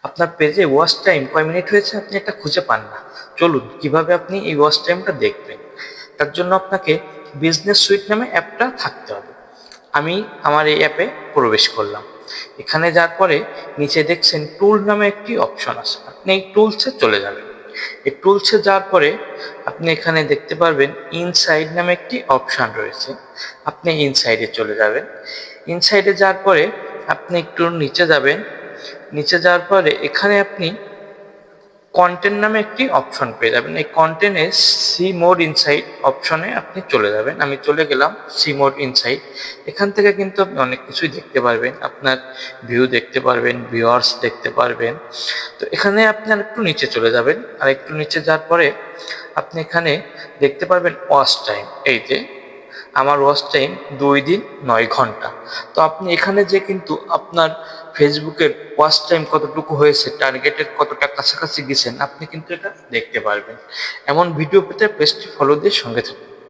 আপনার পেজে watch time কয় মিনিট হয়েছে আপনি এটা খুঁজে পান না। চলুন কিভাবে আপনি এই ওয়াচ টাইমটা দেখবেন। তার জন্য আপনাকে বিজনেস সুইট নামে অ্যাপটা থাকতে হবে। আমি আমার এই অ্যাপে প্রবেশ করলাম। এখানে যাওয়ার পরে নিচে দেখছেন টুল নামে একটি অপশন আছে, আপনি এই টুলসে চলে যাবেন। এই টুলসে যাওয়ার পরে আপনি এখানে দেখতে পারবেন ইনসাইড নামে একটি অপশন রয়েছে, আপনি ইনসাইডে চলে যাবেন। ইনসাইডে যাওয়ার পরে আপনি একটু নিচে যাবেন। নিচে যাওয়ার পরে এখানে আপনি কন্টেন্ট নামে একটি অপশন পেয়ে যাবেন। এই কন্টেন্টে সি মোর ইনসাইট অপশনে আপনি চলে যাবেন। আমি চলে গেলাম সি মোর ইনসাইট। এখান থেকে কিন্তু আপনি অনেক কিছুই দেখতে পারবেন, আপনার ভিউ দেখতে পারবেন, ভিউয়ার্স দেখতে পারবেন। তো এখানে আপনার একটু নিচে চলে যাবেন, আর একটু নিচে যাওয়ার পরে আপনি এখানে দেখতে পারবেন ওয়াচ টাইম। এই যে আমার ওয়াচ টাইম 2 দিন 9 ঘন্টা। তো আপনি এখানে যে কিন্তু আপনার ফেসবুকের ওয়াচ টাইম কতটুকু হয়েছে, টার্গেটের কতটা কাছাকাছি গেছেন, আপনি কিন্তু এটা দেখতে পারবেন। এমন ভিডিও পেতে পেজটি ফলো দিয়ে সঙ্গে থাকুন।